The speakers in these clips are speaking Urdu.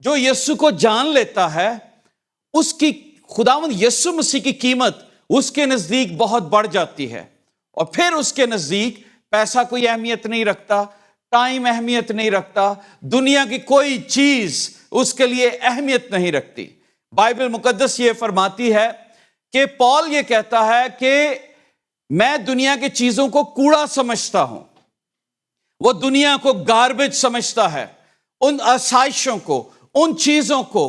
جو یسوع کو جان لیتا ہے اس کی خداوند یسوع مسیح کی قیمت اس کے نزدیک بہت بڑھ جاتی ہے، اور پھر اس کے نزدیک پیسہ کوئی اہمیت نہیں رکھتا، ٹائم اہمیت نہیں رکھتا، دنیا کی کوئی چیز اس کے لیے اہمیت نہیں رکھتی۔ بائبل مقدس یہ فرماتی ہے کہ پال یہ کہتا ہے کہ میں دنیا کی چیزوں کو کوڑا سمجھتا ہوں، وہ دنیا کو گاربیج سمجھتا ہے، ان آسائشوں کو، ان چیزوں کو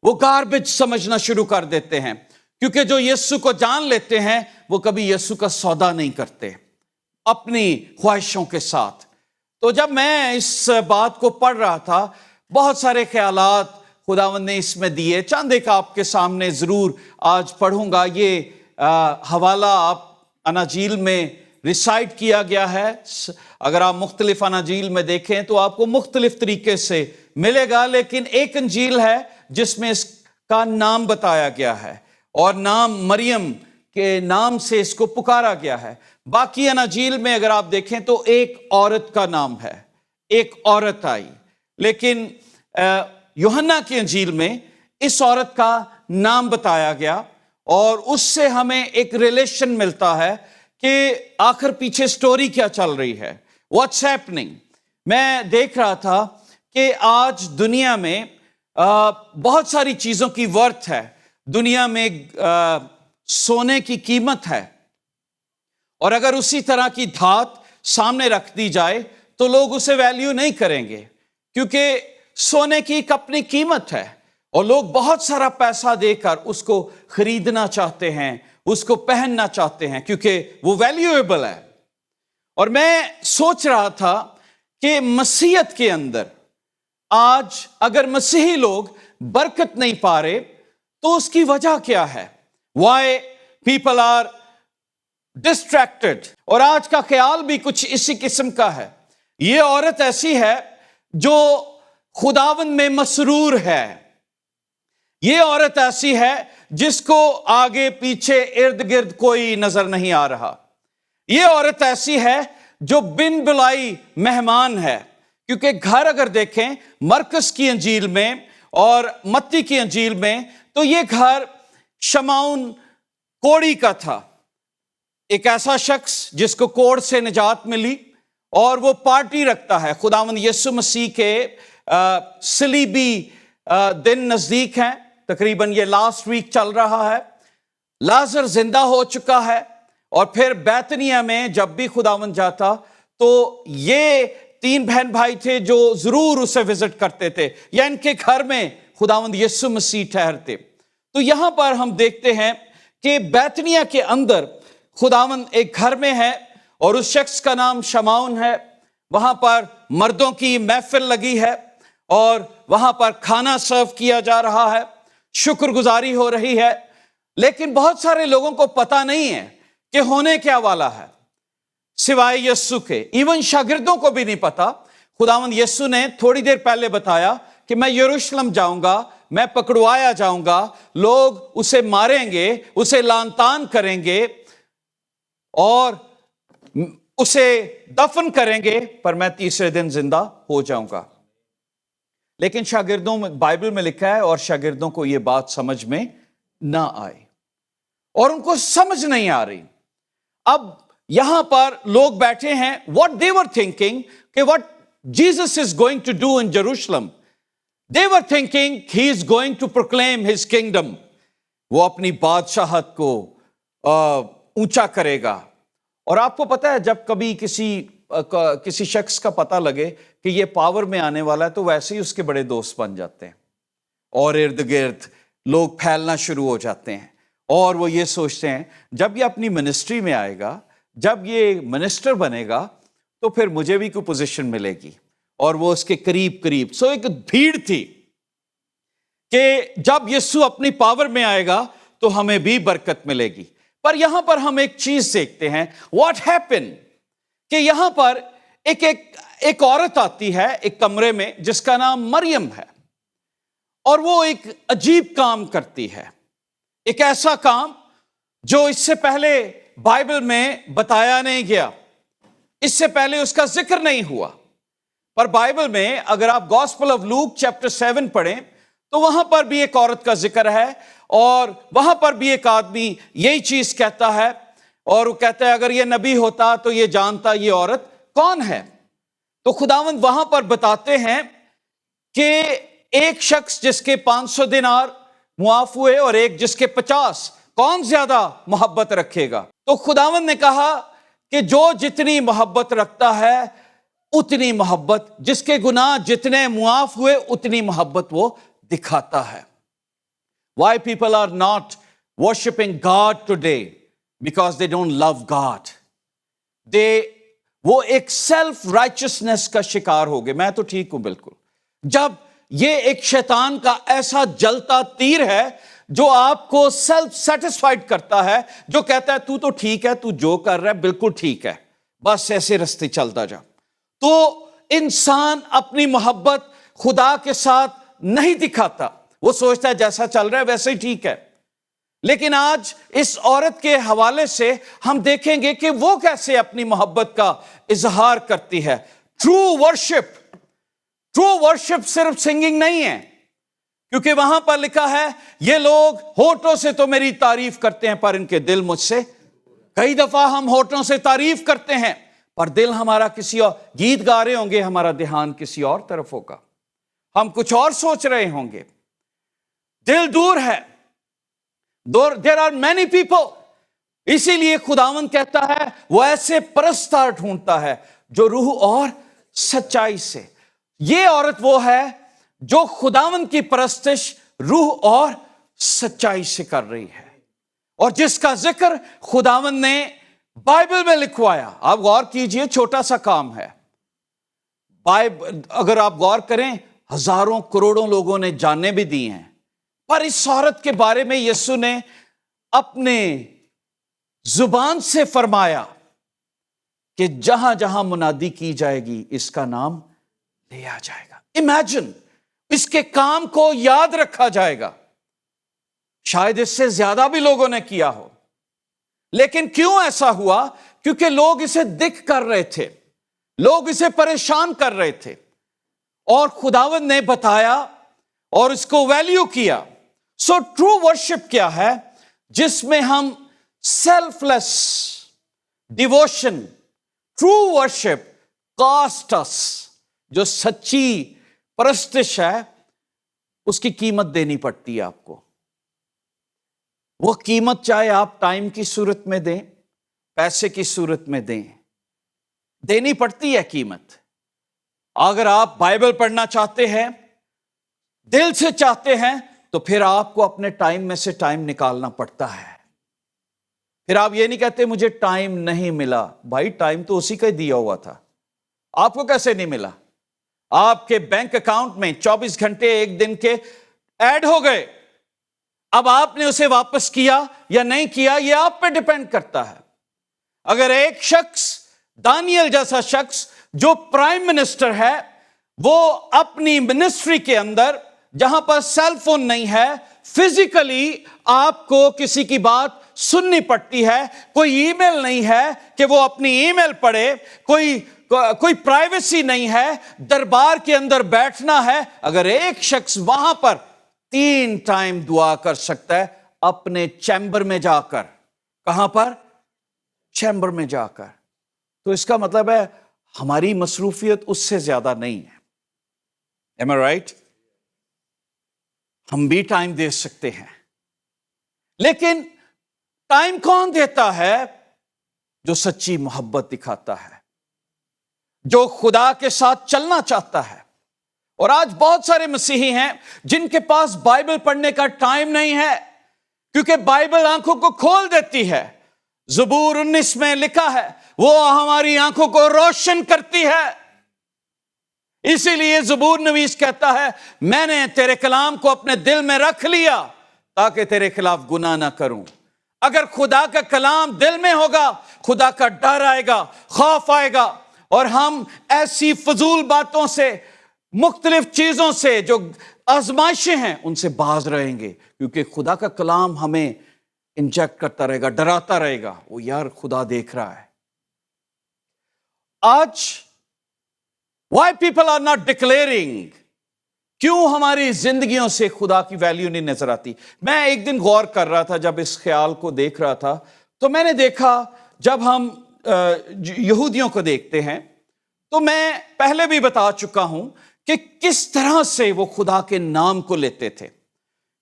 وہ گاربیج سمجھنا شروع کر دیتے ہیں، کیونکہ جو یسوع کو جان لیتے ہیں وہ کبھی یسوع کا سودا نہیں کرتے اپنی خواہشوں کے ساتھ۔ تو جب میں اس بات کو پڑھ رہا تھا، بہت سارے خیالات خداوند نے اس میں دیے، چند ایک آپ کے سامنے ضرور آج پڑھوں گا۔ یہ حوالہ آپ اناجیل میں ریسائٹ کیا گیا ہے، اگر آپ مختلف اناجیل میں دیکھیں تو آپ کو مختلف طریقے سے ملے گا، لیکن ایک انجیل ہے جس میں اس کا نام بتایا گیا ہے اور نام مریم کے نام سے اس کو پکارا گیا ہے۔ باقی اناجیل میں اگر آپ دیکھیں تو ایک عورت کا نام ہے، ایک عورت آئی، لیکن یوحنا کی انجیل میں اس عورت کا نام بتایا گیا، اور اس سے ہمیں ایک ریلیشن ملتا ہے کہ آخر پیچھے سٹوری کیا چل رہی ہے، واٹس ہیپننگ۔ میں دیکھ رہا تھا کہ آج دنیا میں بہت ساری چیزوں کی ورتھ ہے، دنیا میں سونے کی قیمت ہے، اور اگر اسی طرح کی دھات سامنے رکھ دی جائے تو لوگ اسے ویلیو نہیں کریں گے، کیونکہ سونے کی ایک اپنی قیمت ہے، اور لوگ بہت سارا پیسہ دے کر اس کو خریدنا چاہتے ہیں، اس کو پہننا چاہتے ہیں، کیونکہ وہ ویلیویبل ہے۔ اور میں سوچ رہا تھا کہ مسیحیت کے اندر آج اگر مسیحی لوگ برکت نہیں پا رہے تو اس کی وجہ کیا ہے؟ Why people are distracted؟ اور آج کا خیال بھی کچھ اسی قسم کا ہے۔ یہ عورت ایسی ہے جو خداوند میں مسرور ہے، یہ عورت ایسی ہے جس کو آگے پیچھے ارد گرد کوئی نظر نہیں آ رہا، یہ عورت ایسی ہے جو بن بلائی مہمان ہے، کیونکہ گھر اگر دیکھیں مرکز کی انجیل میں اور متی کی انجیل میں تو یہ گھر شمعون کوڑی کا تھا، ایک ایسا شخص جس کو کوڑ سے نجات ملی، اور وہ پارٹی رکھتا ہے۔ خداوند یسوع مسیح کے صلیبی دن نزدیک ہیں، تقریباً یہ لاسٹ ویک چل رہا ہے، لازر زندہ ہو چکا ہے، اور پھر بیتنیہ میں جب بھی خداوند جاتا تو یہ 3 بہن بھائی تھے جو ضرور اسے وزٹ کرتے تھے، یا ان کے گھر میں خداوند یسوع مسیح ٹھہرتے۔ تو یہاں پر ہم دیکھتے ہیں کہ بیتنیہ کے اندر خداوند ایک گھر میں ہے، اور اس شخص کا نام شمعون ہے، وہاں پر مردوں کی محفل لگی ہے، اور وہاں پر کھانا سرو کیا جا رہا ہے، شکر گزاری ہو رہی ہے، لیکن بہت سارے لوگوں کو پتہ نہیں ہے کہ ہونے کیا والا ہے سوائے یسوع کے، ایون شاگردوں کو بھی نہیں پتا۔ خداوند یسوع نے تھوڑی دیر پہلے بتایا کہ میں یروشلم جاؤں گا، میں پکڑوایا جاؤں گا، لوگ اسے ماریں گے، اسے لعن طعن کریں گے اور اسے دفن کریں گے، پر میں تیسرے دن زندہ ہو جاؤں گا۔ لیکن شاگردوں میں بائبل میں لکھا ہے، اور شاگردوں کو یہ بات سمجھ میں نہ آئی، اور ان کو سمجھ نہیں آ رہی۔ اب یہاں پر لوگ بیٹھے ہیں، what they were thinking کہ what Jesus is going to do in Jerusalem. They were thinking he is going to proclaim his kingdom. وہ اپنی بادشاہت کو اونچا کرے گا۔ اور آپ کو پتہ ہے جب کبھی کسی شخص کا پتہ لگے کہ یہ پاور میں آنے والا ہے تو ویسے ہی اس کے بڑے دوست بن جاتے ہیں، اور ارد گرد لوگ پھیلنا شروع ہو جاتے ہیں، اور وہ یہ سوچتے ہیں جب یہ اپنی منسٹری میں آئے گا، جب یہ منسٹر بنے گا تو پھر مجھے بھی کوئی پوزیشن ملے گی، اور وہ اس کے قریب سو ایک بھیڑ تھی کہ جب یسوع اپنی پاور میں آئے گا تو ہمیں بھی برکت ملے گی۔ پر یہاں پر ہم ایک چیز دیکھتے ہیں، واٹ ہیپن، کہ یہاں پر ایک عورت آتی ہے ایک کمرے میں جس کا نام مریم ہے، اور وہ ایک عجیب کام کرتی ہے، ایک ایسا کام جو اس سے پہلے بائبل میں بتایا نہیں گیا، اس سے پہلے اس کا ذکر نہیں ہوا۔ پر بائبل میں اگر آپ گاسپل آف لوک چیپٹر 7 پڑھیں تو وہاں پر بھی ایک عورت کا ذکر ہے، اور وہاں پر بھی ایک آدمی یہی چیز کہتا ہے، اور وہ کہتا ہے اگر یہ نبی ہوتا تو یہ جانتا یہ عورت کون ہے۔ تو خداوند وہاں پر بتاتے ہیں کہ ایک شخص جس کے 500 دینار معاف ہوئے اور ایک جس کے 50، کون زیادہ محبت رکھے گا؟ تو خداوند نے کہا کہ جو جتنی محبت رکھتا ہے اتنی محبت، جس کے گناہ جتنے معاف ہوئے اتنی محبت وہ دکھاتا ہے۔ Why people are not worshiping God today? Because they don't love God. وہ ایک سیلف رائچسنس کا شکار ہو گئے، میں تو ٹھیک ہوں بالکل۔ جب یہ ایک شیطان کا ایسا جلتا تیر ہے جو آپ کو سیلف سیٹسفائیڈ کرتا ہے، جو کہتا ہے تو تو ٹھیک ہے، تو جو کر رہا ہے بالکل ٹھیک ہے، بس ایسے رستے چلتا جا۔ تو انسان اپنی محبت خدا کے ساتھ نہیں دکھاتا، وہ سوچتا ہے جیسا چل رہا ہے ویسے ہی ٹھیک ہے۔ لیکن آج اس عورت کے حوالے سے ہم دیکھیں گے کہ وہ کیسے اپنی محبت کا اظہار کرتی ہے۔ ٹرو ورشپ صرف سنگنگ نہیں ہے، کیونکہ وہاں پر لکھا ہے یہ لوگ ہونٹوں سے تو میری تعریف کرتے ہیں پر ان کے دل مجھ سے، کئی دفعہ ہم ہونٹوں سے تعریف کرتے ہیں پر دل ہمارا کسی اور، گیت گا رہے ہوں گے ہمارا دھیان کسی اور طرف ہوگا، ہم کچھ اور سوچ رہے ہوں گے، دل دور ہے۔ There are many people. اسی لیے خداوند کہتا ہے وہ ایسے پرستار ڈھونڈتا ہے جو روح اور سچائی سے۔ یہ عورت وہ ہے جو خداوند کی پرستش روح اور سچائی سے کر رہی ہے، اور جس کا ذکر خداوند نے بائبل میں لکھوایا۔ آپ غور کیجئے، چھوٹا سا کام ہے، اگر آپ غور کریں ہزاروں کروڑوں لوگوں نے جانیں بھی دی ہیں، پر اس عورت کے بارے میں یسوع نے اپنے زبان سے فرمایا کہ جہاں جہاں منادی کی جائے گی اس کا نام لیا جائے گا۔ امیجن، اس کے کام کو یاد رکھا جائے گا۔ شاید اس سے زیادہ بھی لوگوں نے کیا ہو، لیکن کیوں ایسا ہوا؟ کیونکہ لوگ اسے دکھ کر رہے تھے، لوگ اسے پریشان کر رہے تھے، اور خداوند نے بتایا اور اس کو ویلیو کیا۔ سو ٹرو ورشپ کیا ہے؟ جس میں ہم سیلف لیس ڈیووشن، ٹرو ورشپ کاسٹس، جو سچی پرستش ہے اس کی قیمت دینی پڑتی ہے آپ کو۔ وہ قیمت چاہے آپ ٹائم کی صورت میں دیں، پیسے کی صورت میں دیں، دینی پڑتی ہے قیمت۔ اگر آپ بائبل پڑھنا چاہتے ہیں، دل سے چاہتے ہیں، تو پھر آپ کو اپنے ٹائم میں سے ٹائم نکالنا پڑتا ہے۔ پھر آپ یہ نہیں کہتے مجھے ٹائم نہیں ملا، بھائی ٹائم تو اسی کا ہی دیا ہوا تھا، آپ کو کیسے نہیں ملا؟ آپ کے بینک اکاؤنٹ میں 24 گھنٹے ایک دن کے ایڈ ہو گئے، اب آپ نے اسے واپس کیا یا نہیں کیا یہ آپ پہ ڈیپینڈ کرتا ہے۔ اگر ایک شخص، دانیل جیسا شخص جو پرائم منسٹر ہے، وہ اپنی منسٹری کے اندر جہاں پر سیل فون نہیں ہے، فزیکلی آپ کو کسی کی بات سننی پڑتی ہے، کوئی ای میل نہیں ہے کہ وہ اپنی ای میل پڑھے، کوئی پرائیویسی نہیں ہے، دربار کے اندر بیٹھنا ہے۔ اگر ایک شخص وہاں پر 3 ٹائم دعا کر سکتا ہے اپنے چیمبر میں جا کر، کہاں پر؟ چیمبر میں جا کر، تو اس کا مطلب ہے ہماری مصروفیت اس سے زیادہ نہیں ہے۔ Am I right؟ ہم بھی ٹائم دے سکتے ہیں، لیکن ٹائم کون دیتا ہے؟ جو سچی محبت دکھاتا ہے، جو خدا کے ساتھ چلنا چاہتا ہے۔ اور آج بہت سارے مسیحی ہیں جن کے پاس بائبل پڑھنے کا ٹائم نہیں ہے، کیونکہ بائبل آنکھوں کو کھول دیتی ہے۔ زبور 19 میں لکھا ہے وہ ہماری آنکھوں کو روشن کرتی ہے۔ اسی لیے زبور نویس کہتا ہے میں نے تیرے کلام کو اپنے دل میں رکھ لیا تاکہ تیرے خلاف گناہ نہ کروں۔ اگر خدا کا کلام دل میں ہوگا، خدا کا ڈر آئے گا، خوف آئے گا، اور ہم ایسی فضول باتوں سے، مختلف چیزوں سے جو آزمائشیں ہیں ان سے باز رہیں گے، کیونکہ خدا کا کلام ہمیں انجیکٹ کرتا رہے گا، ڈراتا رہے گا، وہ یار خدا دیکھ رہا ہے۔ آج Why people are not declaring? کیوں ہماری زندگیوں سے خدا کی ویلیو نہیں نظر آتی؟ میں ایک دن غور کر رہا تھا، جب اس خیال کو دیکھ رہا تھا تو میں نے دیکھا، جب ہم یہودیوں کو دیکھتے ہیں تو میں پہلے بھی بتا چکا ہوں کہ کس طرح سے وہ خدا کے نام کو لیتے تھے،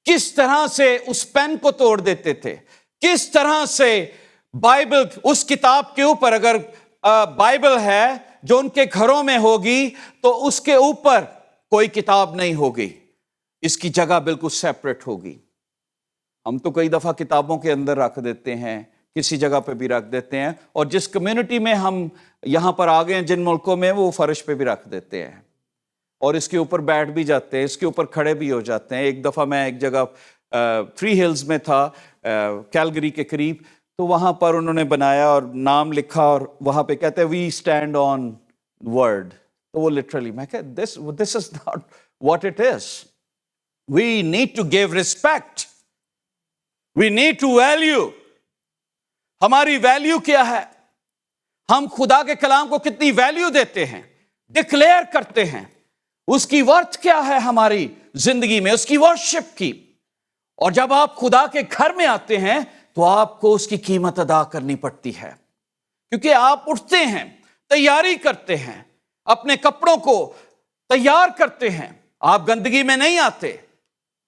کس طرح سے اس پین کو توڑ دیتے تھے، کس طرح سے بائبل، اس کتاب کے اوپر، اگر بائبل ہے جو ان کے گھروں میں ہوگی تو اس کے اوپر کوئی کتاب نہیں ہوگی، اس کی جگہ بالکل سیپریٹ ہوگی۔ ہم تو کئی دفعہ کتابوں کے اندر رکھ دیتے ہیں، کسی جگہ پہ بھی رکھ دیتے ہیں، اور جس کمیونٹی میں ہم یہاں پر آ گئے ہیں، جن ملکوں میں، وہ فرش پہ بھی رکھ دیتے ہیں اور اس کے اوپر بیٹھ بھی جاتے ہیں، اس کے اوپر کھڑے بھی ہو جاتے ہیں۔ ایک دفعہ میں ایک جگہ تھری ہلز میں تھا، کیلگری کے قریب، تو وہاں پر انہوں نے بنایا اور نام لکھا، اور وہاں پہ کہتے ہیں وی اسٹینڈ آن ورڈ، تو وہ لٹرلی میں کہ this is not what it is. We need to give respect, we need to value. ہماری ویلیو کیا ہے؟ ہم خدا کے کلام کو کتنی ویلیو دیتے ہیں، ڈکلیئر کرتے ہیں، اس کی ورتھ کیا ہے ہماری زندگی میں، اس کی ورشپ کی۔ اور جب آپ خدا کے گھر میں آتے ہیں تو آپ کو اس کی قیمت ادا کرنی پڑتی ہے، کیونکہ آپ اٹھتے ہیں، تیاری کرتے ہیں، اپنے کپڑوں کو تیار کرتے ہیں، آپ گندگی میں نہیں آتے۔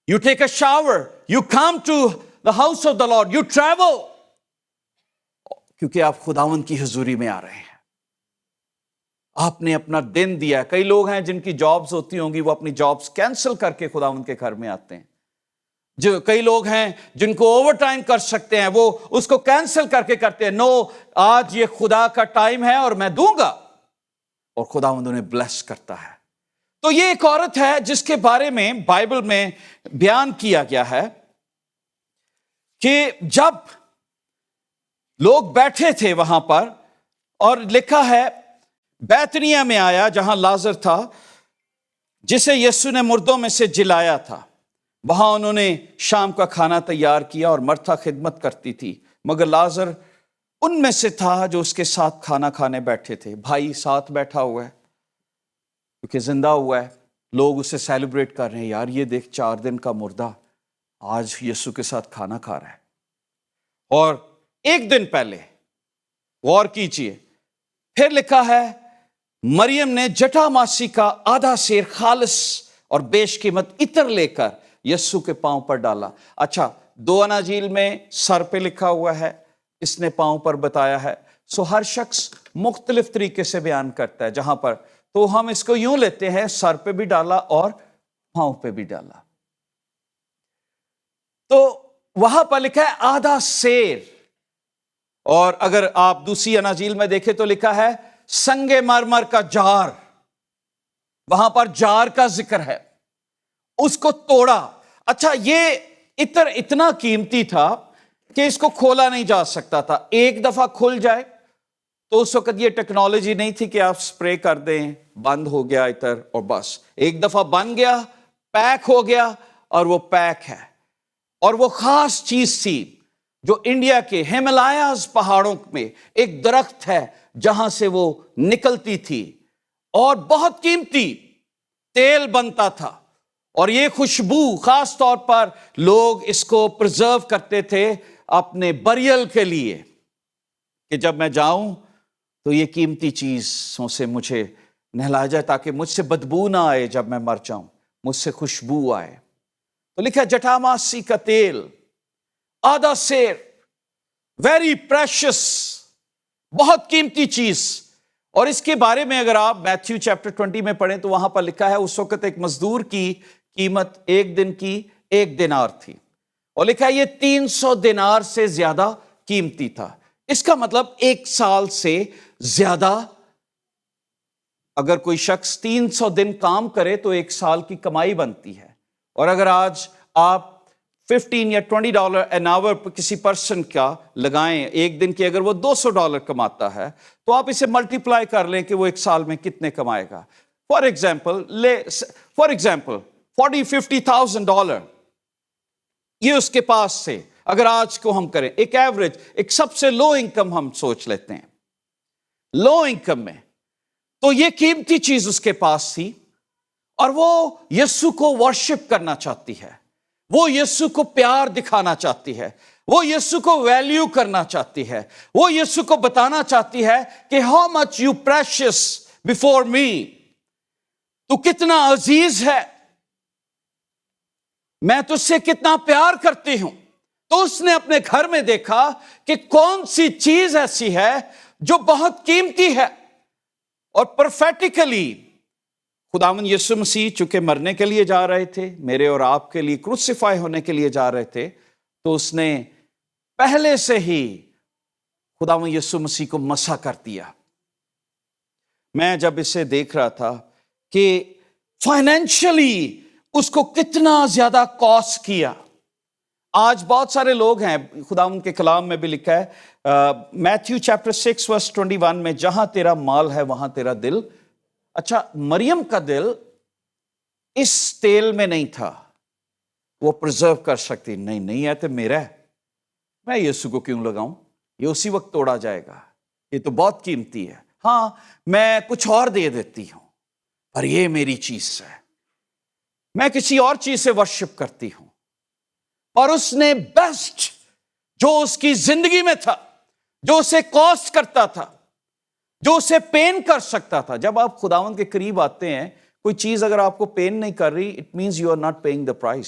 You take a shower, you come to the house of the Lord, you travel, کیونکہ آپ خداوند کی حضوری میں آ رہے ہیں، آپ نے اپنا دن دیا ہے۔ کئی لوگ ہیں جن کی جابز ہوتی ہوں گی، وہ اپنی جابز کینسل کر کے خداوند کے گھر میں آتے ہیں۔ جو کئی لوگ ہیں جن کو اوور ٹائم کر سکتے ہیں، وہ اس کو کینسل کر کے کرتے ہیں، نو آج یہ خدا کا ٹائم ہے اور میں دوں گا، اور خداوند انہیں بلیس کرتا ہے۔ تو یہ ایک عورت ہے جس کے بارے میں بائبل میں بیان کیا گیا ہے کہ جب لوگ بیٹھے تھے وہاں پر، اور لکھا ہے بیتنیہ میں آیا جہاں لازر تھا جسے یسوع نے مردوں میں سے جلایا تھا، وہاں انہوں نے شام کا کھانا تیار کیا اور مرتھا خدمت کرتی تھی، مگر لازر ان میں سے تھا جو اس کے ساتھ کھانا کھانے بیٹھے تھے۔ بھائی ساتھ بیٹھا ہوا ہے کیونکہ زندہ ہوا ہے، لوگ اسے سیلیبریٹ کر رہے ہیں، یار یہ دیکھ 4 دن کا مردہ آج یسوع کے ساتھ کھانا کھا رہا ہے۔ اور ایک دن پہلے غور کیجئے، پھر لکھا ہے مریم نے جٹا ماسی کا آدھا سیر خالص اور بیش قیمت عطر لے کر یسوع کے پاؤں پر ڈالا۔ اچھا، 2 اناجیل میں سر پہ لکھا ہوا ہے، اس نے پاؤں پر بتایا ہے، سو ہر شخص مختلف طریقے سے بیان کرتا ہے۔ جہاں پر تو ہم اس کو یوں لیتے ہیں، سر پہ بھی ڈالا اور پاؤں پہ بھی ڈالا۔ تو وہاں پر لکھا ہے آدھا سیر، اور اگر آپ دوسری اناجیل میں دیکھیں تو لکھا ہے سنگ مرمر کا جار، وہاں پر جار کا ذکر ہے، اس کو توڑا۔ اچھا، یہ عطر اتنا قیمتی تھا کہ اس کو کھولا نہیں جا سکتا تھا، ایک دفعہ کھل جائے تو اس وقت یہ ٹیکنالوجی نہیں تھی کہ آپ سپرے کر دیں، بند ہو گیا عطر اور بس، ایک دفعہ بن گیا، پیک ہو گیا، اور وہ پیک ہے۔ اور وہ خاص چیز تھی جو انڈیا کے ہمالیاز پہاڑوں میں ایک درخت ہے جہاں سے وہ نکلتی تھی، اور بہت قیمتی تیل بنتا تھا، اور یہ خوشبو خاص طور پر لوگ اس کو پرزرو کرتے تھے اپنے بریل کے لیے، کہ جب میں جاؤں تو یہ قیمتی چیزوں سے مجھے نہلایا جائے تاکہ مجھ سے بدبو نہ آئے، جب میں مر جاؤں مجھ سے خوشبو آئے۔ تو لکھا جٹاماسی کا تیل آدھا سیر، ویری پریشس، بہت قیمتی چیز۔ اور اس کے بارے میں اگر آپ میتھیو چیپٹر 20 میں پڑھیں تو وہاں پر لکھا ہے اس وقت ایک مزدور کی قیمت ایک دن کی 1 دینار تھی، اور لکھا ہے یہ 300 دینار سے زیادہ قیمتی تھا۔ اس کا مطلب 1 سال سے زیادہ، اگر کوئی شخص 300 دن کام کرے تو 1 سال کی کمائی بنتی ہے۔ اور اگر آج آپ $15 یا $20 an hour کسی پرسن کا لگائیں ایک دن کی، اگر وہ $200 کماتا ہے تو آپ اسے ملٹیپلائی کر لیں کہ وہ 1 سال میں کتنے کمائے گا۔ فار ایگزامپل $40,000-50,000 یہ اس کے پاس سے، اگر آج کو ہم کریں ایک ایوریج، ایک سب سے لو انکم ہم سوچ لیتے ہیں، لو انکم میں تو یہ قیمتی چیز اس کے پاس تھی اور وہ یسوع کو ورشپ کرنا چاہتی ہے، وہ یسوع کو پیار دکھانا چاہتی ہے، وہ یسوع کو ویلیو کرنا چاہتی ہے، وہ یسوع کو بتانا چاہتی ہے کہ how much you precious before me, تو کتنا عزیز ہے، میں تجھ سے کتنا پیار کرتی ہوں۔ تو اس نے اپنے گھر میں دیکھا کہ کون سی چیز ایسی ہے جو بہت قیمتی ہے، اور پروفیٹیکلی خداوند یسوع مسیح چونکہ مرنے کے لیے جا رہے تھے، میرے اور آپ کے لیے کروسیفائی ہونے کے لیے جا رہے تھے، تو اس نے پہلے سے ہی خداوند یسوع مسیح کو مسح کر دیا۔ میں جب اسے دیکھ رہا تھا کہ فائنینشلی اس کو کتنا زیادہ کاسٹ کیا۔ آج بہت سارے لوگ ہیں، خداوند کے کلام میں بھی لکھا ہے میتھیو چیپٹر 6 ورس 21 میں، جہاں تیرا مال ہے وہاں تیرا دل۔ اچھا، مریم کا دل اس تیل میں نہیں تھا، وہ پرزرو کر سکتی، نہیں ہے تو میرا ہے، میں یسوع کو کیوں لگاؤں، یہ اسی وقت توڑا جائے گا، یہ تو بہت قیمتی ہے، ہاں میں کچھ اور دے دیتی ہوں پر یہ میری چیز ہے، میں کسی اور چیز سے ورشپ کرتی ہوں۔ اور اس نے بیسٹ جو اس کی زندگی میں تھا، جو اسے کاسٹ کرتا تھا، جو اسے پین کر سکتا تھا۔ جب آپ خداوند کے قریب آتے ہیں، کوئی چیز اگر آپ کو پین نہیں کر رہی، it means you are not paying the price.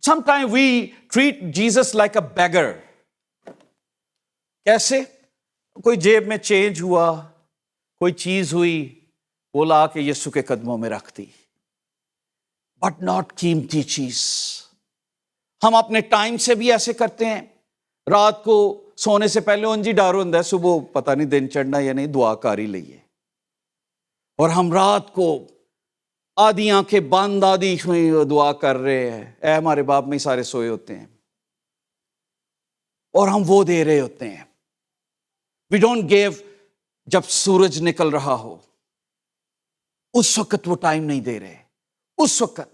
Some time we treat Jesus like a beggar. کیسے؟ کوئی جیب میں چینج ہوا، کوئی چیز ہوئی، وہ لا کے یسوع کے قدموں میں رکھ دی، بٹ ناٹ قیمتی چیز۔ ہم اپنے ٹائم سے بھی ایسے کرتے ہیں، رات کو سونے سے پہلے انجی ڈارو ہوں ہے، صبح پتہ نہیں دن چڑھنا یا نہیں، دعا کاری لئیے، اور ہم رات کو آدھی آنکھیں بند آدھی دعا کر رہے ہیں، اے ہمارے باپ میں سارے سوئے ہوتے ہیں، اور ہم وہ دے رہے ہوتے ہیں۔ وی ڈونٹ گیو جب سورج نکل رہا ہو، اس وقت وہ ٹائم نہیں دے رہے، اس وقت۔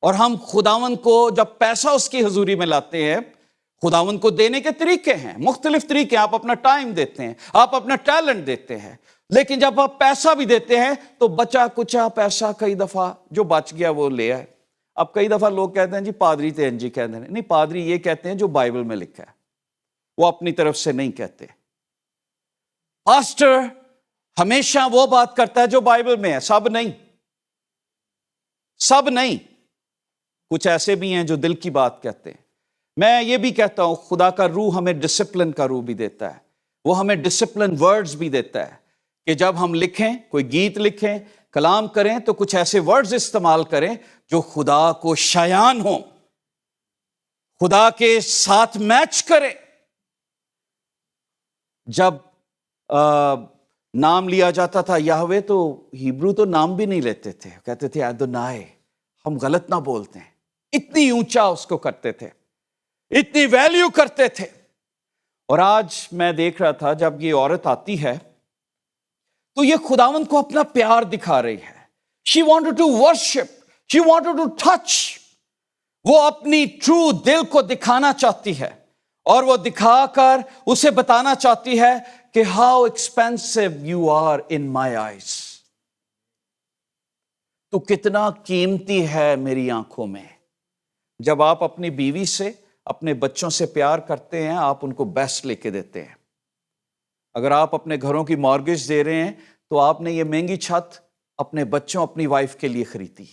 اور ہم خداوند کو جب پیسہ اس کی حضوری میں لاتے ہیں، خداوند کو دینے کے طریقے ہیں، مختلف طریقے، آپ اپنا ٹائم دیتے ہیں، آپ اپنا ٹیلنٹ دیتے ہیں، لیکن جب آپ پیسہ بھی دیتے ہیں تو بچا کچا پیسہ کئی دفعہ جو بچ گیا وہ لے آئے۔ اب کئی دفعہ لوگ کہتے ہیں جی پادری تھے جی کہتے ہیں، نہیں، پادری یہ کہتے ہیں جو بائبل میں لکھا ہے، وہ اپنی طرف سے نہیں کہتے۔ پاسٹر ہمیشہ وہ بات کرتا ہے جو بائبل میں ہے، سب نہیں، سب نہیں، کچھ ایسے بھی ہیں جو دل کی بات کہتے ہیں۔ میں یہ بھی کہتا ہوں خدا کا روح ہمیں ڈسپلن کا روح بھی دیتا ہے، وہ ہمیں ڈسپلن ورڈز بھی دیتا ہے کہ جب ہم لکھیں، کوئی گیت لکھیں، کلام کریں، تو کچھ ایسے ورڈز استعمال کریں جو خدا کو شایان ہوں، خدا کے ساتھ میچ کریں۔ جب نام لیا جاتا تھا یہوہ، تو ہیبرو تو نام بھی نہیں لیتے تھے، کہتے تھے ادونائے، ہم غلط نہ بولتے ہیں، اتنی اونچا اس کو کرتے تھے، اتنی ویلیو کرتے تھے۔ اور آج میں دیکھ رہا تھا جب یہ عورت آتی ہے تو یہ خداوند کو اپنا پیار دکھا رہی ہے۔ She wanted to worship, she wanted to touch، وہ اپنی ٹرو دل کو دکھانا چاہتی ہے، اور وہ دکھا کر اسے بتانا چاہتی ہے کہ how expensive you are in my eyes، تو کتنا قیمتی ہے میری آنکھوں میں۔ جب آپ اپنی بیوی سے، اپنے بچوں سے پیار کرتے ہیں، آپ ان کو بیسٹ لے کے دیتے ہیں۔ اگر آپ اپنے گھروں کی مارگیج دے رہے ہیں تو آپ نے یہ مہنگی چھت اپنے بچوں، اپنی وائف کے لیے خریدی،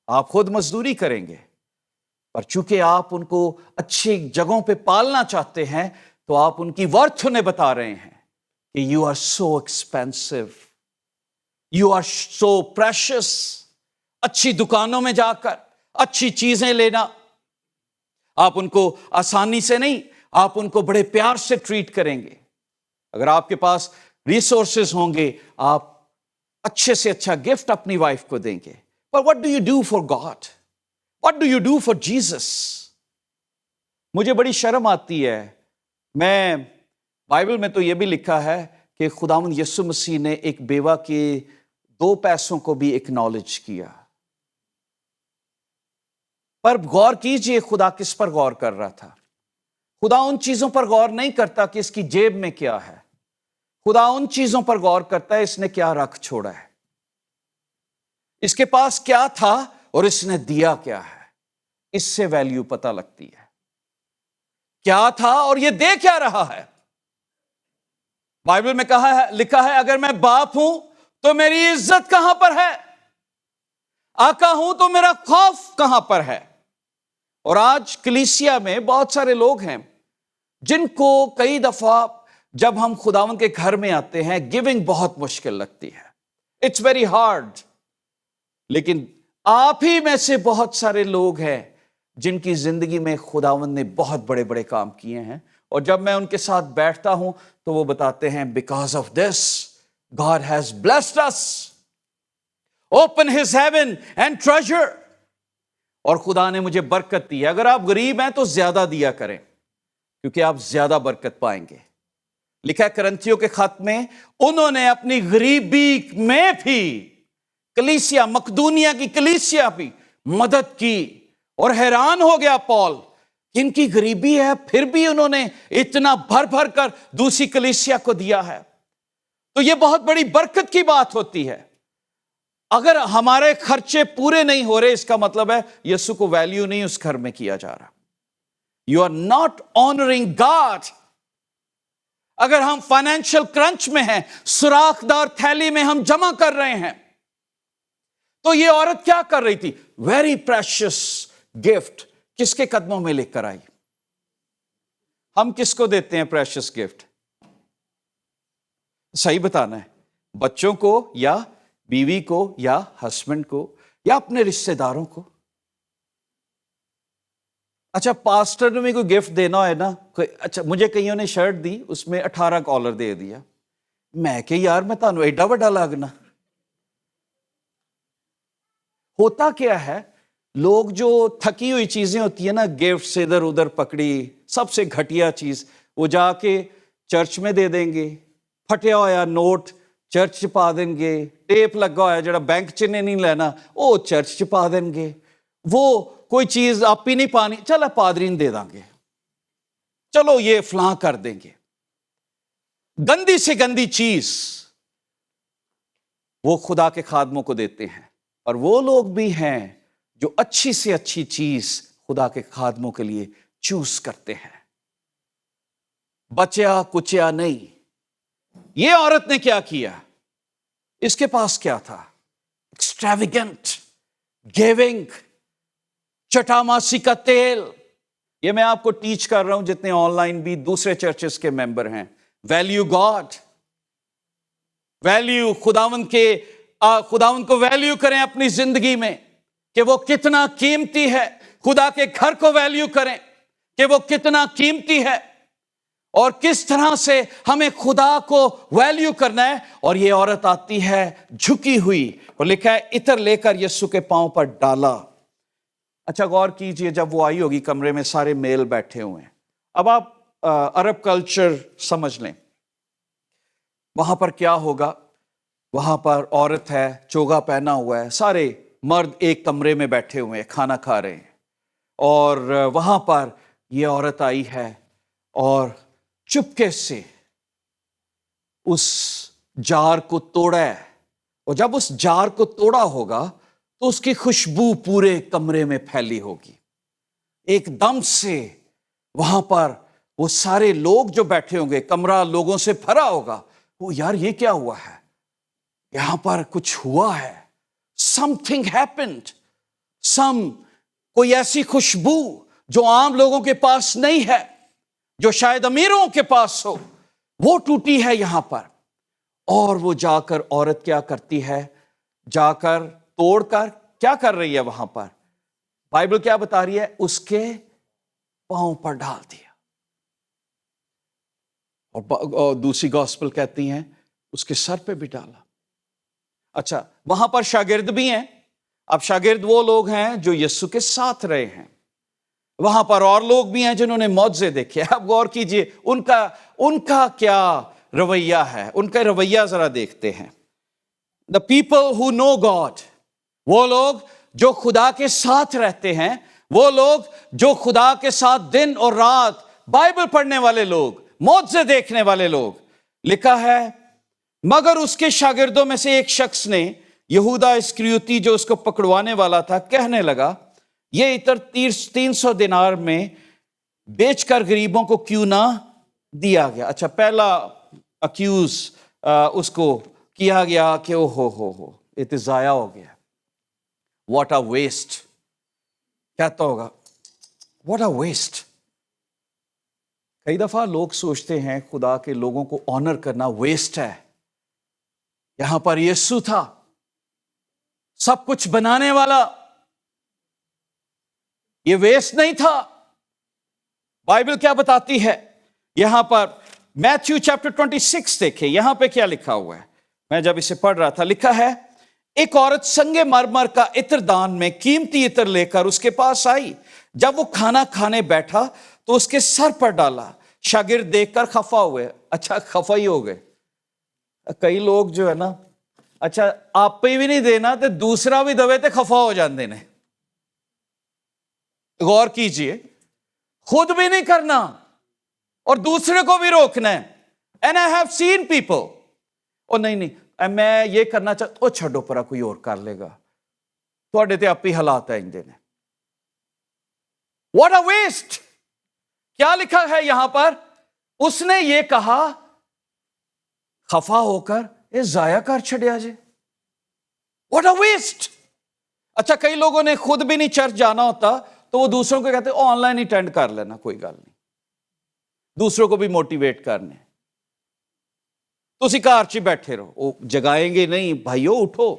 آپ خود مزدوری کریں گے، پر چونکہ آپ ان کو اچھی جگہوں پہ پالنا چاہتے ہیں تو آپ ان کی ورتھ انہیں بتا رہے ہیں کہ you are so expensive, you are so precious. اچھی دکانوں میں جا کر اچھی چیزیں لینا، آپ ان کو آسانی سے نہیں، آپ ان کو بڑے پیار سے ٹریٹ کریں گے۔ اگر آپ کے پاس ریسورسز ہوں گے، آپ اچھے سے اچھا گفٹ اپنی وائف کو دیں گے۔ But what do you do for God? What do you do for Jesus? مجھے بڑی شرم آتی ہے، میں بائبل میں تو یہ بھی لکھا ہے کہ خداوند یسوع مسیح نے ایک بیوہ کے 2 پیسوں کو بھی اکنالج کیا، پر غور کیجئے خدا کس پر غور کر رہا تھا۔ خدا ان چیزوں پر غور نہیں کرتا کہ اس کی جیب میں کیا ہے، خدا ان چیزوں پر غور کرتا ہے اس نے کیا رکھ چھوڑا ہے، اس کے پاس کیا تھا اور اس نے دیا کیا ہے، اس سے ویلیو پتہ لگتی ہے، کیا تھا اور یہ دے کیا رہا ہے۔ بائبل میں لکھا ہے اگر میں باپ ہوں تو میری عزت کہاں پر ہے، آقا ہوں تو میرا خوف کہاں پر ہے۔ اور آج کلیسیا میں بہت سارے لوگ ہیں جن کو کئی دفعہ جب ہم خداوند کے گھر میں آتے ہیں گیونگ بہت مشکل لگتی ہے، اٹس ویری ہارڈ، لیکن آپ ہی میں سے بہت سارے لوگ ہیں جن کی زندگی میں خداوند نے بہت بڑے بڑے کام کیے ہیں، اور جب میں ان کے ساتھ بیٹھتا ہوں تو وہ بتاتے ہیں because of this God has blessed us, open his heaven and treasure، اور خدا نے مجھے برکت دی ہے۔ اگر آپ غریب ہیں تو زیادہ دیا کریں کیونکہ آپ زیادہ برکت پائیں گے۔ لکھا ہے کرنتھیوں کے خط میں انہوں نے اپنی غریبی میں بھی کلیسیا مقدونیہ کی کلیسیا بھی مدد کی، اور حیران ہو گیا پول کہ ان کی غریبی ہے پھر بھی انہوں نے اتنا بھر بھر کر دوسری کلیسیا کو دیا ہے۔ تو یہ بہت بڑی برکت کی بات ہوتی ہے۔ اگر ہمارے خرچے پورے نہیں ہو رہے اس کا مطلب ہے یسوع کو ویلیو نہیں اس گھر میں کیا جا رہا، you are not honouring God. اگر ہم فائنینشل کرنچ میں ہیں، سوراخ دار تھیلی میں ہم جمع کر رہے ہیں، تو یہ عورت کیا کر رہی تھی؟ ویری پریشس گفٹ کس کے قدموں میں لے کر آئی۔ ہم کس کو دیتے ہیں پریشس گفٹ؟ صحیح بتانا ہے، بچوں کو یا بیوی کو یا ہسبینڈ کو یا اپنے رشتہ داروں کو؟ اچھا پاسٹر نے بھی کوئی گفٹ دینا ہے نا، اچھا مجھے کئیوں نے شرٹ دی اس میں 18 کالر دے دیا، میں کہ یار میں تانوں ایڈا وڈا لگنا۔ ہوتا کیا ہے، لوگ جو تھکی ہوئی چیزیں ہوتی ہیں نا، گفٹ سے ادھر ادھر پکڑی، سب سے گھٹیا چیز وہ جا کے چرچ میں دے دیں گے، پھٹیا ہوا نوٹ چرچ چ پا دیں گے، ٹیپ لگا ہوا جڑا بینک چ نہیں لینا وہ چرچ چ پا دیں گے، وہ کوئی چیز آپ ہی نہیں پانی چلو پادری نے دے دیں گے، چلو یہ فلاں کر دیں گے۔ گندی سے گندی چیز وہ خدا کے خادموں کو دیتے ہیں، اور وہ لوگ بھی ہیں جو اچھی سے اچھی چیز خدا کے خادموں کے لیے چوز کرتے ہیں، بچیا کچیا نہیں۔ یہ عورت نے کیا کیا؟ اس کے پاس کیا تھا؟ ایکسٹراویگنٹ گیونگ، چٹاماسی کا تیل۔ یہ میں آپ کو ٹیچ کر رہا ہوں جتنے آن لائن بھی دوسرے چرچز کے ممبر ہیں، ویلیو گاڈ، ویلیو خداوند کو ویلیو کریں اپنی زندگی میں کہ وہ کتنا قیمتی ہے، خدا کے گھر کو ویلیو کریں کہ وہ کتنا قیمتی ہے، اور کس طرح سے ہمیں خدا کو ویلیو کرنا ہے۔ اور یہ عورت آتی ہے جھکی ہوئی، اور لکھا ہے عطر لے کر یسوع کے پاؤں پر ڈالا۔ اچھا غور کیجئے، جب وہ آئی ہوگی کمرے میں سارے میل بیٹھے ہوئے ہیں۔ اب آپ عرب کلچر سمجھ لیں، وہاں پر کیا ہوگا؟ وہاں پر عورت ہے، چوگا پہنا ہوا ہے، سارے مرد ایک کمرے میں بیٹھے ہوئے ہیں، کھانا کھا رہے ہیں، اور وہاں پر یہ عورت آئی ہے اور چپکے سے اس جار کو توڑا ہے، اور جب اس جار کو توڑا ہوگا تو اس کی خوشبو پورے کمرے میں پھیلی ہوگی۔ ایک دم سے وہاں پر وہ سارے لوگ جو بیٹھے ہوں گے، کمرہ لوگوں سے بھرا ہوگا، وہ یار یہ کیا ہوا ہے، یہاں پر کچھ ہوا ہے، something happened، کوئی ایسی خوشبو جو عام لوگوں کے پاس نہیں ہے، جو شاید امیروں کے پاس ہو، وہ ٹوٹی ہے یہاں پر۔ اور وہ جا کر عورت کیا کرتی ہے؟ جا کر توڑ کر کیا کر رہی ہے وہاں پر؟ بائبل کیا بتا رہی ہے؟ اس کے پاؤں پر ڈال دیا، اور دوسری گاسپل کہتی ہیں اس کے سر پہ بھی ڈالا۔ اچھا وہاں پر شاگرد بھی ہیں۔ اب شاگرد وہ لوگ ہیں جو یسوع کے ساتھ رہے ہیں، وہاں پر اور لوگ بھی ہیں جنہوں نے معجزے دیکھے۔ اب غور کیجئے ان کا کیا رویہ ہے، ان کا رویہ ذرا دیکھتے ہیں۔ The people who know God، وہ لوگ جو خدا کے ساتھ رہتے ہیں، وہ لوگ جو خدا کے ساتھ دن اور رات بائبل پڑھنے والے لوگ، معجزے دیکھنے والے لوگ، لکھا ہے مگر اس کے شاگردوں میں سے ایک شخص نے، یہودا اسکریوتی جو اس کو پکڑوانے والا تھا، کہنے لگا یہ عطر 300 دینار میں بیچ کر غریبوں کو کیوں نہ دیا گیا۔ اچھا، پہلا اکیوز اس کو کیا گیا کہ او ہو یہ تو ضائع ہو گیا، واٹ اے ویسٹ، کہتا ہوگا واٹ اے ویسٹ۔ کئی دفعہ لوگ سوچتے ہیں خدا کے لوگوں کو آنر کرنا ویسٹ ہے۔ یہاں پر یسوع تھا، سب کچھ بنانے والا، یہ ویسٹ نہیں تھا۔ بائبل کیا بتاتی ہے یہاں پر؟ میتھیو چیپٹر 26 دیکھیں، یہاں پہ کیا لکھا ہوا ہے۔ میں جب اسے پڑھ رہا تھا، لکھا ہے ایک عورت سنگ مرمر کا عطر دان میں قیمتی عطر لے کر اس کے پاس آئی۔ جب وہ کھانا کھانے بیٹھا تو اس کے سر پر ڈالا۔ شاگرد دیکھ کر خفا ہوئے۔ اچھا، خفا ہی ہو گئے۔ کئی لوگ جو ہے نا، اچھا آپ پہ بھی نہیں دینا تو دوسرا بھی دوے تے خفا ہو جاندے نے۔ غور کیجئے، خود بھی نہیں کرنا اور دوسرے کو بھی روکنا ہے۔ And I have seen people، او نہیں میں یہ کرنا چاہتا، او چھڑو پرا کوئی اور کر لے گا، تھوڑے تے آپ ہی حالات ہیں اندے نے۔ What a waste! کیا لکھا ہے یہاں پر؟ اس نے یہ کہا خفا ہو کر یہ ضائع کر چھڑیا جے۔ What a waste! اچھا، کئی لوگوں نے خود بھی نہیں چرچ جانا ہوتا تو وہ دوسروں کو کہتے آن لائن ہی اٹینڈ کر لینا، کوئی گل نہیں، دوسروں کو بھی موٹیویٹ کرنے۔ تو اسی گھر چ بیٹھے رہو، وہ جگائیں گے نہیں، بھائیو اٹھو۔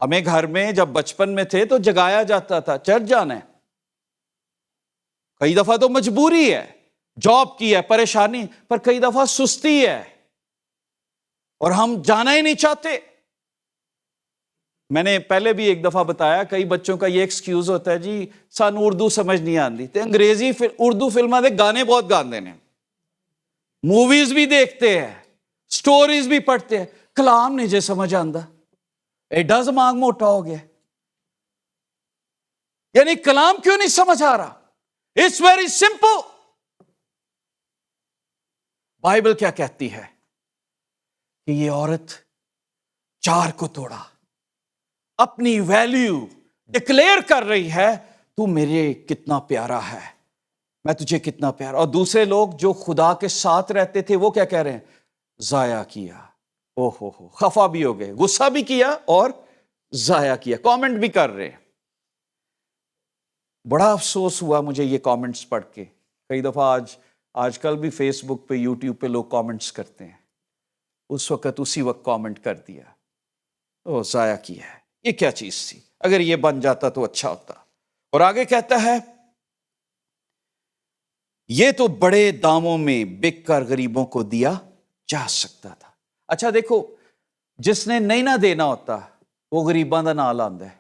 ہمیں گھر میں جب بچپن میں تھے تو جگایا جاتا تھا چرچ جانا ہے۔ کئی دفعہ تو مجبوری ہے، جاب کی ہے، پریشانی، پر کئی دفعہ سستی ہے اور ہم جانا ہی نہیں چاہتے۔ میں نے پہلے بھی ایک دفعہ بتایا، کئی بچوں کا یہ ایکسکیوز ہوتا ہے جی سانو اردو سمجھ نہیں آتی، تو انگریزی اردو فلموں دے گانے بہت گاندے نے، موویز بھی دیکھتے ہیں، سٹوریز بھی پڑھتے ہیں، کلام نہیں جے سمجھ آندا، ایڈا دماغ موٹا ہو گیا۔ یعنی کلام کیوں نہیں سمجھ آ رہا؟ It's very simple. بائبل کیا کہتی ہے کہ یہ عورت چار کو توڑا، اپنی ویلیو ڈکلیئر کر رہی ہے، تو میرے کتنا پیارا ہے، میں تجھے کتنا پیارا۔ اور دوسرے لوگ جو خدا کے ساتھ رہتے تھے وہ کیا کہہ رہے ہیں؟ ضائع کیا۔ او ہو، خفا بھی ہو گئے، غصہ بھی کیا اور ضائع کیا، کامنٹ بھی کر رہے ہیں۔ بڑا افسوس ہوا مجھے یہ کامنٹس پڑھ کے۔ کئی دفعہ آج کل بھی فیس بک پہ، یوٹیوب پہ لوگ کامنٹس کرتے ہیں، اس وقت اسی وقت کامنٹ کر دیا، او ضائع کیا ہے، یہ کیا چیز تھی، اگر یہ بن جاتا تو اچھا ہوتا۔ اور آگے کہتا ہے یہ تو بڑے داموں میں بک کر غریبوں کو دیا جا سکتا تھا۔ اچھا دیکھو، جس نے نہیں نہ دینا ہوتا وہ غریباں دا نام لاندہ ہے۔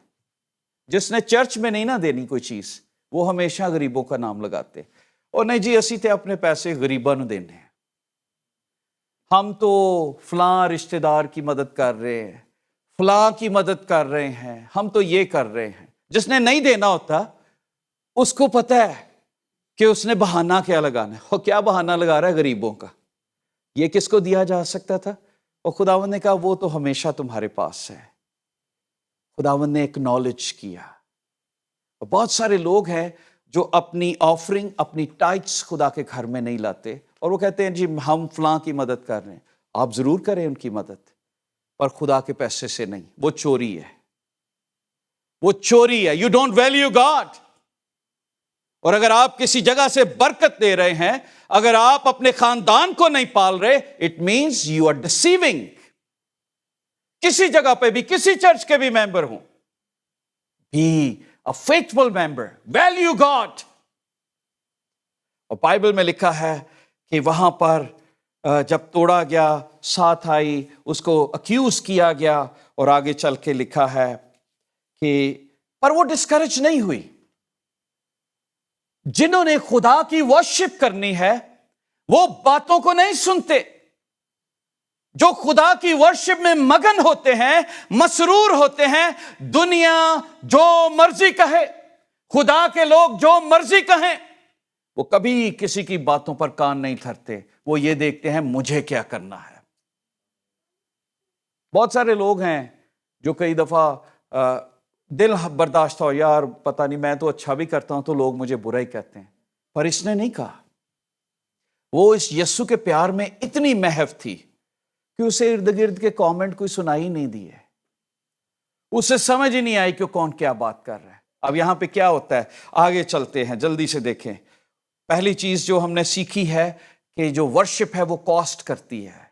جس نے چرچ میں نہیں نہ دینی کوئی چیز، وہ ہمیشہ غریبوں کا نام لگاتے، اور نہیں جی اسی تے اپنے پیسے غریباں نو دینے ہیں، ہم تو فلاں رشتہ دار کی مدد کر رہے ہیں، فلاں کی مدد کر رہے ہیں، ہم تو یہ کر رہے ہیں۔ جس نے نہیں دینا ہوتا اس کو پتہ ہے کہ اس نے بہانہ کیا لگانا ہے، اور کیا بہانہ لگا رہا ہے؟ غریبوں کا۔ یہ کس کو دیا جا سکتا تھا؟ اور خداوند نے کہا وہ تو ہمیشہ تمہارے پاس ہے۔ خداوند نے اکنالج کیا۔ اور بہت سارے لوگ ہیں جو اپنی آفرنگ، اپنی ٹائٹس خدا کے گھر میں نہیں لاتے، اور وہ کہتے ہیں جی ہم فلاں کی مدد کر رہے ہیں۔ آپ ضرور کریں ان کی مدد، پر خدا کے پیسے سے نہیں، وہ چوری ہے، وہ چوری ہے۔ You don't value God. اور اگر آپ کسی جگہ سے برکت دے رہے ہیں، اگر آپ اپنے خاندان کو نہیں پال رہے، it means you are deceiving. کسی جگہ پہ بھی، کسی چرچ کے بھی ممبر ہوں، be a faithful member, value God. اور بائبل میں لکھا ہے کہ وہاں پر جب توڑا گیا، ساتھ آئی، اس کو اکیوز کیا گیا، اور آگے چل کے لکھا ہے کہ پر وہ ڈسکریج نہیں ہوئی۔ جنہوں نے خدا کی ورشپ کرنی ہے وہ باتوں کو نہیں سنتے۔ جو خدا کی ورشپ میں مگن ہوتے ہیں، مسرور ہوتے ہیں، دنیا جو مرضی کہے، خدا کے لوگ جو مرضی کہیں، وہ کبھی کسی کی باتوں پر کان نہیں دھرتے۔ وہ یہ دیکھتے ہیں مجھے کیا کرنا ہے، بہت سارے لوگ ہیں جو کئی دفعہ دل برداشت ہو، یار پتہ نہیں میں تو اچھا بھی کرتا ہوں تو لوگ مجھے برا ہی کہتے ہیں، پر اس نے نہیں کہا۔ وہ اس یسوع کے پیار میں اتنی محو تھی کہ اسے ارد گرد کے کامنٹ کوئی سنائی نہیں دیے، اسے سمجھ ہی نہیں آئی کہ کون کیا بات کر رہا ہے۔ اب یہاں پہ کیا ہوتا ہے، آگے چلتے ہیں، جلدی سے دیکھیں۔ پہلی چیز جو ہم نے سیکھی ہے کہ جو ورشپ ہے وہ کاسٹ کرتی ہے،